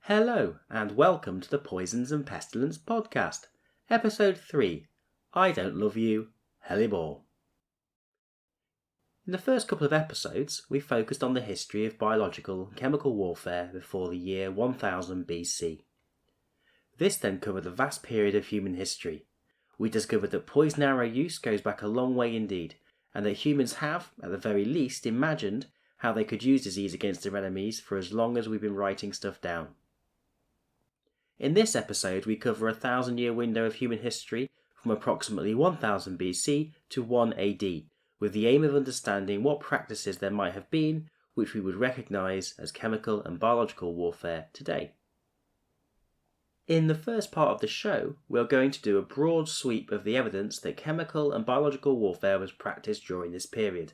Hello and welcome to the Poisons and Pestilence podcast, episode 3, I Don't Love You, Hellebore. In the first couple of episodes, we focused on the history of biological and chemical warfare before the year 1000 BC. This then covered the vast period of human history. We discovered that poison arrow use goes back a long way indeed, and that humans have, at the very least, imagined how they could use disease against their enemies for as long as we've been writing stuff down. In this episode, we cover a 1,000-year window of human history from approximately 1000 BC to 1 AD, with the aim of understanding what practices there might have been which we would recognise as chemical and biological warfare today. In the first part of the show, we are going to do a broad sweep of the evidence that chemical and biological warfare was practised during this period.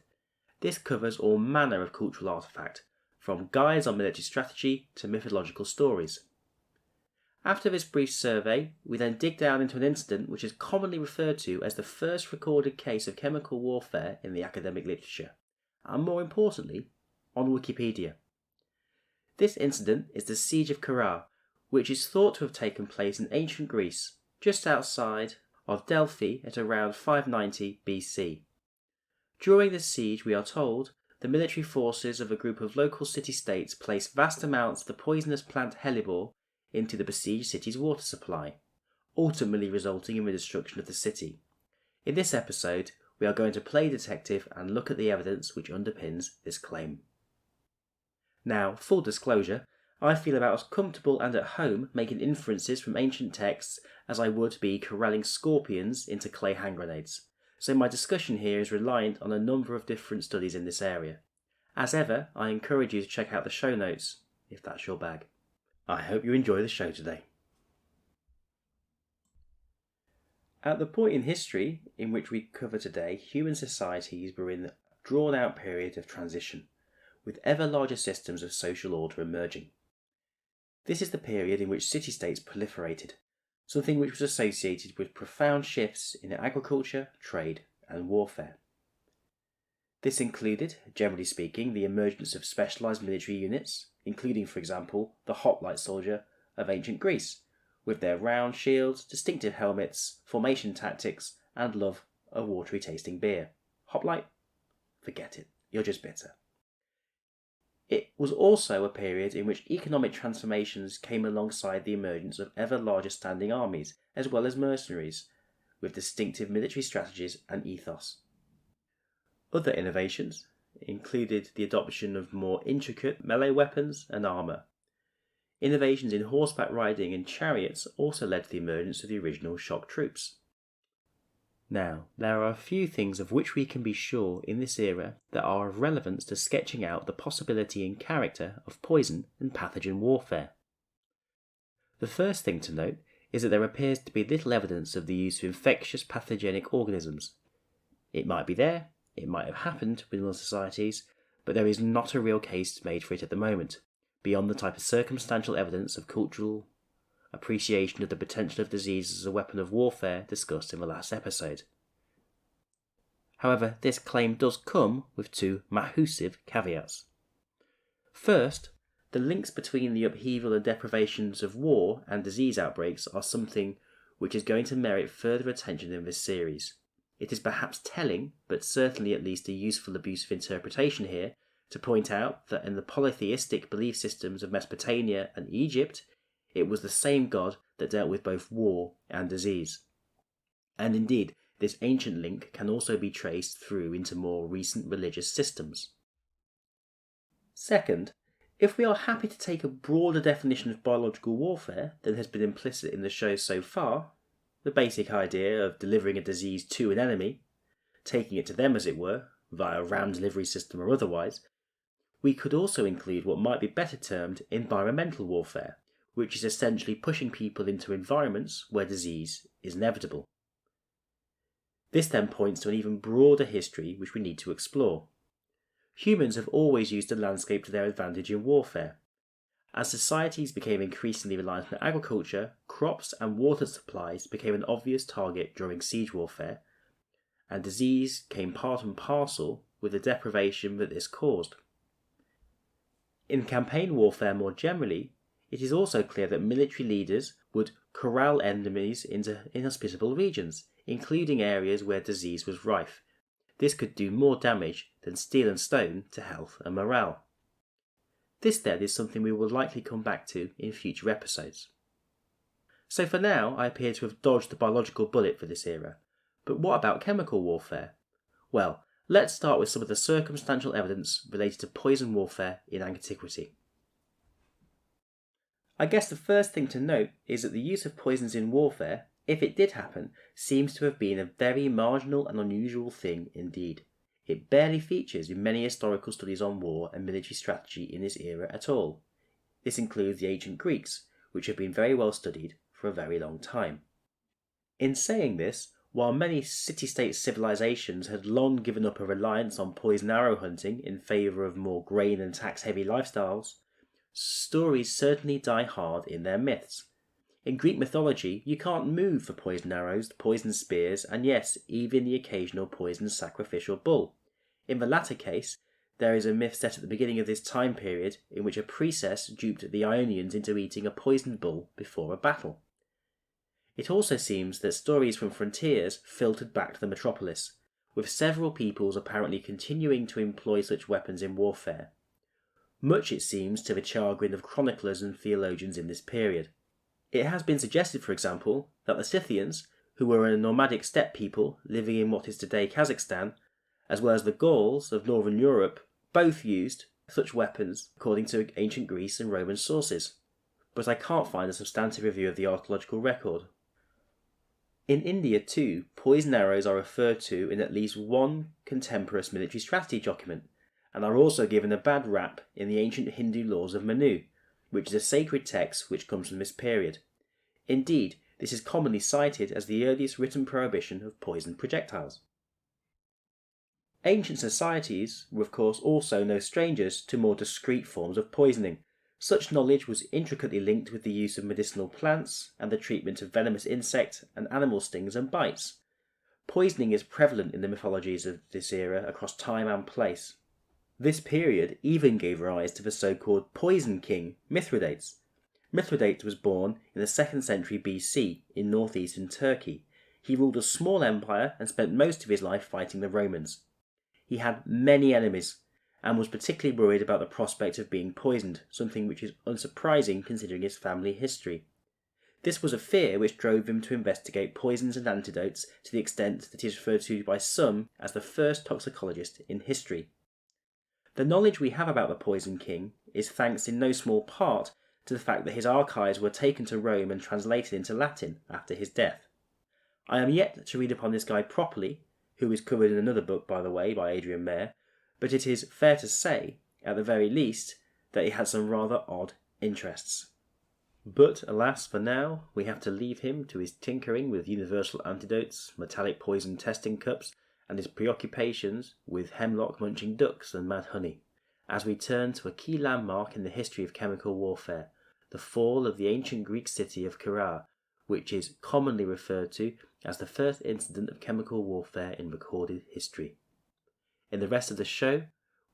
This covers all manner of cultural artefact, from guides on military strategy to mythological stories. After this brief survey, we then dig down into an incident which is commonly referred to as the first recorded case of chemical warfare in the academic literature, and more importantly, on Wikipedia. This incident is the Siege of Carrhae, which is thought to have taken place in ancient Greece, just outside of Delphi at around 590 BC. During this siege, we are told, the military forces of a group of local city-states placed vast amounts of the poisonous plant Hellebore into the besieged city's water supply, ultimately resulting in the destruction of the city. In this episode, we are going to play detective and look at the evidence which underpins this claim. Now, full disclosure, I feel about as comfortable and at home making inferences from ancient texts as I would be corralling scorpions into clay hand grenades, so my discussion here is reliant on a number of different studies in this area. As ever, I encourage you to check out the show notes, if that's your bag. I hope you enjoy the show today. At the point in history in which we cover today, human societies were in a drawn-out period of transition, with ever larger systems of social order emerging. This is the period in which city-states proliferated, something which was associated with profound shifts in agriculture, trade, and warfare. This included, generally speaking, the emergence of specialised military units, including, for example, the hoplite soldier of ancient Greece, with their round shields, distinctive helmets, formation tactics, and love of watery tasting beer. Hoplite? Forget it, you're just bitter. It was also a period in which economic transformations came alongside the emergence of ever larger standing armies, as well as mercenaries, with distinctive military strategies and ethos. Other innovations included the adoption of more intricate melee weapons and armour. Innovations in horseback riding and chariots also led to the emergence of the original shock troops. Now, there are a few things of which we can be sure in this era that are of relevance to sketching out the possibility and character of poison and pathogen warfare. The first thing to note is that there appears to be little evidence of the use of infectious pathogenic organisms. It might be there, it might have happened within the societies, but there is not a real case made for it at the moment, beyond the type of circumstantial evidence of cultural appreciation of the potential of disease as a weapon of warfare discussed in the last episode. However, this claim does come with two massive caveats. First, the links between the upheaval and deprivations of war and disease outbreaks are something which is going to merit further attention in this series. It is perhaps telling, but certainly at least a useful abuse of interpretation here, to point out that in the polytheistic belief systems of Mesopotamia and Egypt, it was the same god that dealt with both war and disease. And indeed, this ancient link can also be traced through into more recent religious systems. Second, if we are happy to take a broader definition of biological warfare than has been implicit in the show so far, the basic idea of delivering a disease to an enemy, taking it to them as it were, via a ram delivery system or otherwise, we could also include what might be better termed environmental warfare, which is essentially pushing people into environments where disease is inevitable. This then points to an even broader history which we need to explore. Humans have always used the landscape to their advantage in warfare. As societies became increasingly reliant on agriculture, crops and water supplies became an obvious target during siege warfare, and disease came part and parcel with the deprivation that this caused. In campaign warfare more generally, It is also clear that military leaders would corral enemies into inhospitable regions, including areas where disease was rife. This could do more damage than steel and stone to health and morale. This then is something we will likely come back to in future episodes. So for now, I appear to have dodged the biological bullet for this era. But what about chemical warfare? Well, let's start with some of the circumstantial evidence related to poison warfare in antiquity. I guess the first thing to note is that the use of poisons in warfare, if it did happen, seems to have been a very marginal and unusual thing indeed. It barely features in many historical studies on war and military strategy in this era at all. This includes the ancient Greeks, which have been very well studied for a very long time. In saying this, while many city-state civilizations had long given up a reliance on poison arrow hunting in favour of more grain and tax-heavy lifestyles, stories certainly die hard in their myths. In Greek mythology, you can't move for poison arrows, poison spears, and yes, even the occasional poisoned sacrificial bull. In the latter case, there is a myth set at the beginning of this time period in which a priestess duped the Ionians into eating a poisoned bull before a battle. It also seems that stories from frontiers filtered back to the metropolis, with several peoples apparently continuing to employ such weapons in warfare. Much, it seems, to the chagrin of chroniclers and theologians in this period. It has been suggested, for example, that the Scythians, who were a nomadic steppe people living in what is today Kazakhstan, as well as the Gauls of northern Europe, both used such weapons according to ancient Greece and Roman sources. But I can't find a substantive review of the archaeological record. In India too, poison arrows are referred to in at least one contemporaneous military strategy document, and are also given a bad rap in the ancient Hindu laws of Manu, which is a sacred text which comes from this period. Indeed, this is commonly cited as the earliest written prohibition of poisoned projectiles. Ancient societies were of course also no strangers to more discreet forms of poisoning. Such knowledge was intricately linked with the use of medicinal plants and the treatment of venomous insect and animal stings and bites. Poisoning is prevalent in the mythologies of this era across time and place. This period even gave rise to the so-called Poison King, Mithridates. Mithridates was born in the 2nd century BC in northeastern Turkey. He ruled a small empire and spent most of his life fighting the Romans. He had many enemies, and was particularly worried about the prospect of being poisoned, something which is unsurprising considering his family history. This was a fear which drove him to investigate poisons and antidotes to the extent that he is referred to by some as the first toxicologist in history. The knowledge we have about the Poison King is thanks in no small part to the fact that his archives were taken to Rome and translated into Latin after his death. I am yet to read upon this guy properly, who is covered in another book, by the way, by Adrian Mayer, but it is fair to say, at the very least, that he had some rather odd interests. But alas, for now, we have to leave him to his tinkering with universal antidotes, metallic poison testing cups, and his preoccupations with hemlock-munching ducks and mad honey, as we turn to a key landmark in the history of chemical warfare, the fall of the ancient Greek city of Caria, which is commonly referred to as the first incident of chemical warfare in recorded history. In the rest of the show,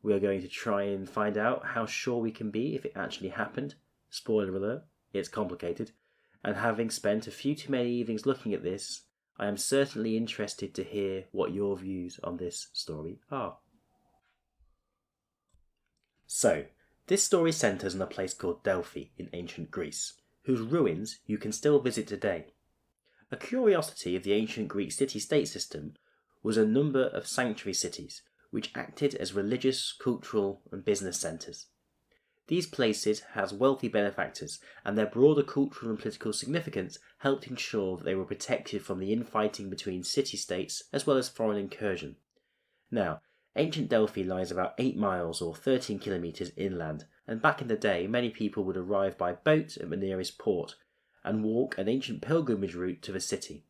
we are going to try and find out how sure we can be if it actually happened. Spoiler alert, it's complicated, and having spent a few too many evenings looking at this, I am certainly interested to hear what your views on this story are. So, this story centres on a place called Delphi in ancient Greece, whose ruins you can still visit today. A curiosity of the ancient Greek city-state system was a number of sanctuary cities, which acted as religious, cultural and business centres. These places had wealthy benefactors, and their broader cultural and political significance helped ensure that they were protected from the infighting between city-states as well as foreign incursion. Now, ancient Delphi lies about 8 miles or 13 kilometres inland, and back in the day many people would arrive by boat at the nearest port and walk an ancient pilgrimage route to the city.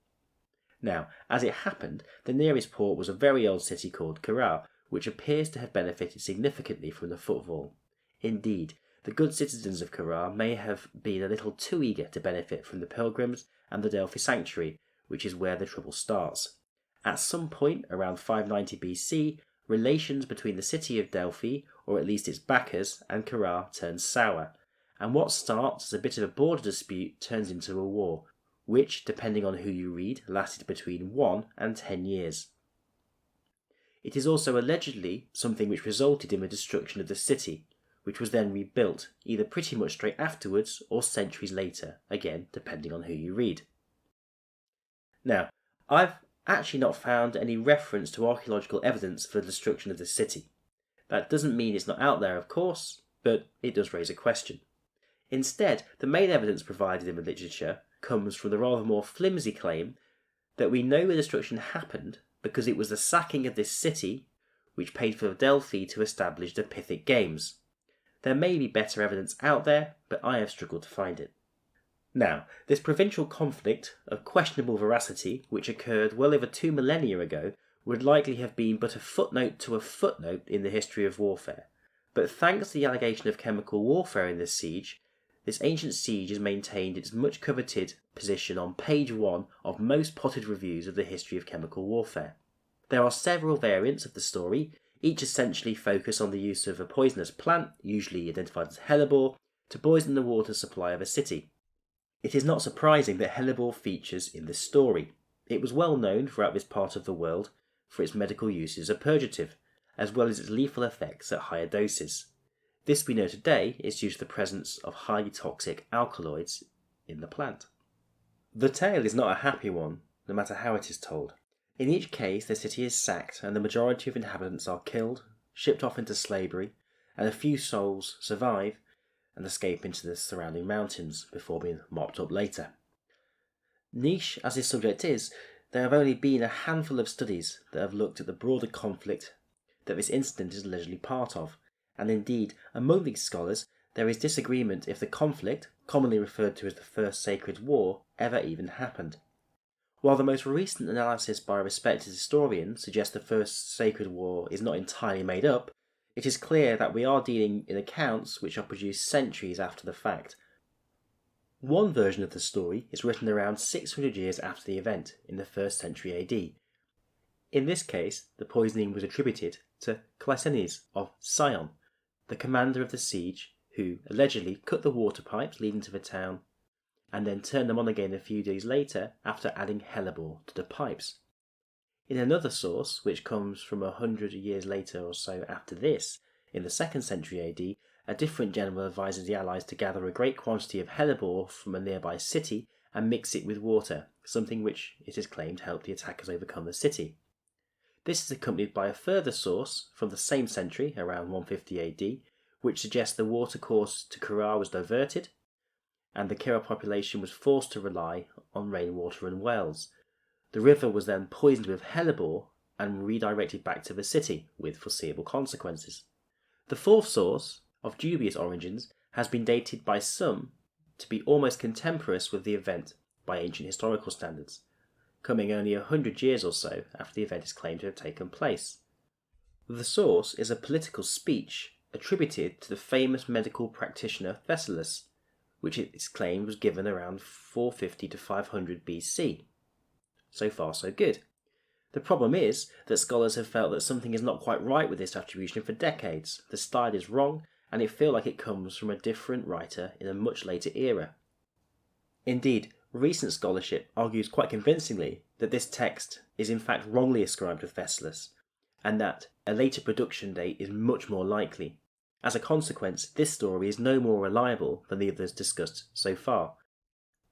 Now, as it happened, the nearest port was a very old city called Caria, which appears to have benefited significantly from the footfall. Indeed, the good citizens of Caria may have been a little too eager to benefit from the pilgrims and the Delphi sanctuary, which is where the trouble starts. At some point around 590 BC, relations between the city of Delphi, or at least its backers, and Caria turned sour, and what starts as a bit of a border dispute turns into a war, which, depending on who you read, lasted between 1 and 10 years. It is also allegedly something which resulted in the destruction of the city, which was then rebuilt, either pretty much straight afterwards or centuries later, again depending on who you read. Now, I've actually not found any reference to archaeological evidence for the destruction of the city. That doesn't mean it's not out there, of course, but it does raise a question. Instead, the main evidence provided in the literature comes from the rather more flimsy claim that we know the destruction happened because it was the sacking of this city which paid for Delphi to establish the Pythic Games. There may be better evidence out there, but I have struggled to find it. Now, this provincial conflict of questionable veracity, which occurred well over 2 millennia ago, would likely have been but a footnote to a footnote in the history of warfare. But thanks to the allegation of chemical warfare in this siege, this ancient siege has maintained its much coveted position on page 1 of most potted reviews of the history of chemical warfare. There are several variants of the story, each essentially focus on the use of a poisonous plant, usually identified as Hellebore, to poison the water supply of a city. It is not surprising that Hellebore features in this story. It was well known throughout this part of the world for its medical use as a purgative, as well as its lethal effects at higher doses. This we know today is due to the presence of highly toxic alkaloids in the plant. The tale is not a happy one, no matter how it is told. In each case, the city is sacked and the majority of inhabitants are killed, shipped off into slavery, and a few souls survive and escape into the surrounding mountains before being mopped up later. Niche as this subject is, there have only been a handful of studies that have looked at the broader conflict that this incident is allegedly part of, and indeed, among these scholars, there is disagreement if the conflict, commonly referred to as the First Sacred War, ever even happened. While the most recent analysis by a respected historian suggests the First Sacred War is not entirely made up, it is clear that we are dealing in accounts which are produced centuries after the fact. One version of the story is written around 600 years after the event, in the 1st century AD. In this case, the poisoning was attributed to Cleisthenes of Sion, the commander of the siege, who allegedly cut the water pipes leading to the town, and then turned them on again a few days later after adding Hellebore to the pipes. In another source, which comes from 100 years later or so after this, in the 2nd century AD, a different general advises the allies to gather a great quantity of Hellebore from a nearby city and mix it with water, something which it is claimed helped the attackers overcome the city. This is accompanied by a further source from the same century, around 150 AD, which suggests the water course to Kira was diverted, and the Kira population was forced to rely on rainwater and wells. The river was then poisoned with Hellebore and redirected back to the city, with foreseeable consequences. The fourth source, of dubious origins, has been dated by some to be almost contemporaneous with the event by ancient historical standards, coming only 100 years or so after the event is claimed to have taken place. The source is a political speech attributed to the famous medical practitioner Thessalus, which it is claimed was given around 450 to 500 BC. So far so good. The problem is that scholars have felt that something is not quite right with this attribution for decades. The style is wrong, and it feels like it comes from a different writer in a much later era. Indeed, recent scholarship argues quite convincingly that this text is in fact wrongly ascribed to Thessalus, and that a later production date is much more likely. As a consequence, this story is no more reliable than the others discussed so far.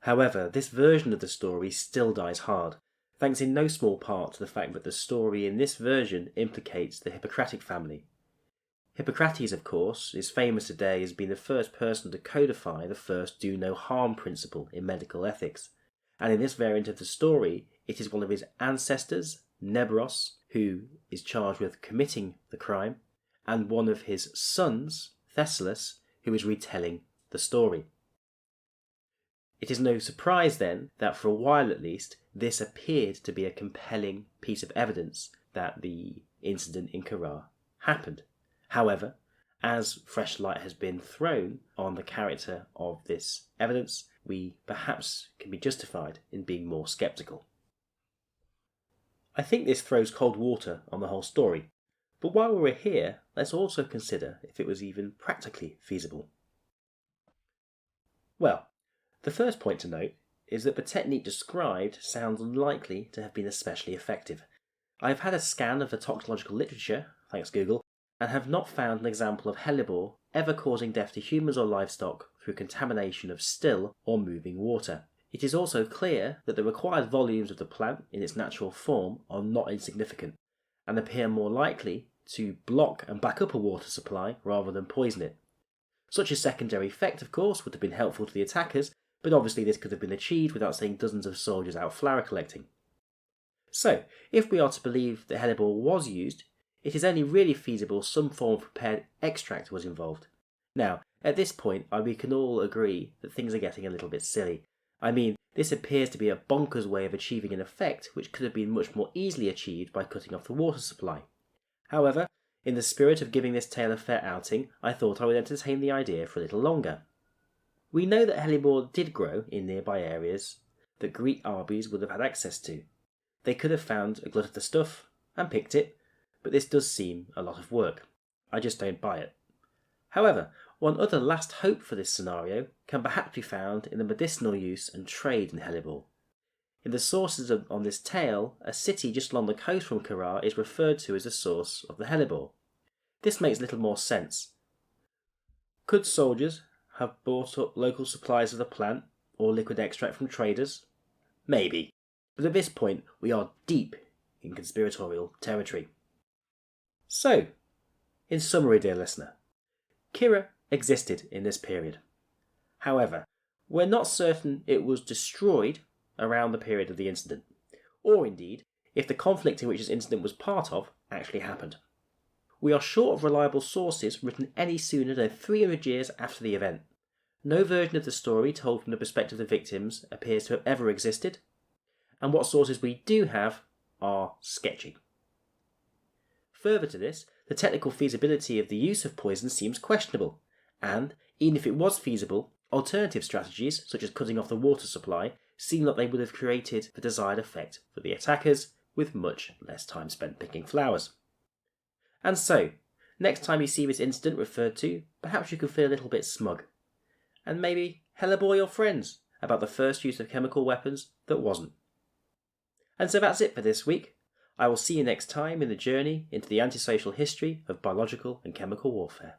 However, this version of the story still dies hard, thanks in no small part to the fact that the story in this version implicates the Hippocratic family. Hippocrates, of course, is famous today as being the first person to codify the first do no harm principle in medical ethics, and in this variant of the story, it is one of his ancestors, Nebros, who is charged with committing the crime, and one of his sons, Thessalus, who is retelling the story. It is no surprise then that for a while at least, this appeared to be a compelling piece of evidence that the incident in Kira happened. However, as fresh light has been thrown on the character of this evidence, we perhaps can be justified in being more sceptical. I think this throws cold water on the whole story, but while we're here, let's also consider if it was even practically feasible. Well, the first point to note is that the technique described sounds unlikely to have been especially effective. I have had a scan of the toxicological literature, thanks Google, and have not found an example of Hellebore ever causing death to humans or livestock through contamination of still or moving water. It is also clear that the required volumes of the plant in its natural form are not insignificant, and appear more likely to block and back up a water supply rather than poison it. Such a secondary effect, of course, would have been helpful to the attackers, but obviously this could have been achieved without sending dozens of soldiers out flower collecting. So, if we are to believe that Hellebore was used, it is only really feasible some form of prepared extract was involved. Now, at this point, we can all agree that things are getting a little bit silly. I mean, this appears to be a bonkers way of achieving an effect which could have been much more easily achieved by cutting off the water supply. However, in the spirit of giving this tale a fair outing, I thought I would entertain the idea for a little longer. We know that Hellebore did grow in nearby areas that Greek armies would have had access to. They could have found a glut of the stuff and picked it, but this does seem a lot of work. I just don't buy it. However, one other last hope for this scenario can perhaps be found in the medicinal use and trade in Hellebore. In the sources on this tale, a city just along the coast from Carrara is referred to as the source of the Hellebore. This makes little more sense. Could soldiers have bought up local supplies of the plant or liquid extract from traders? Maybe. But at this point, we are deep in conspiratorial territory. So, in summary, dear listener, Kira existed in this period. However, we're not certain it was destroyed around the period of the incident, or indeed, if the conflict in which this incident was part of actually happened. We are short of reliable sources written any sooner than 300 years after the event. No version of the story told from the perspective of the victims appears to have ever existed, and what sources we do have are sketchy. Further to this, the technical feasibility of the use of poison seems questionable, and, even if it was feasible, alternative strategies, such as cutting off the water supply, seem like they would have created the desired effect for the attackers, with much less time spent picking flowers. And so, next time you see this incident referred to, perhaps you can feel a little bit smug, and maybe Hellebore your friends about the first use of chemical weapons that wasn't. And so that's it for this week. I will see you next time in the journey into the antisocial history of biological and chemical warfare.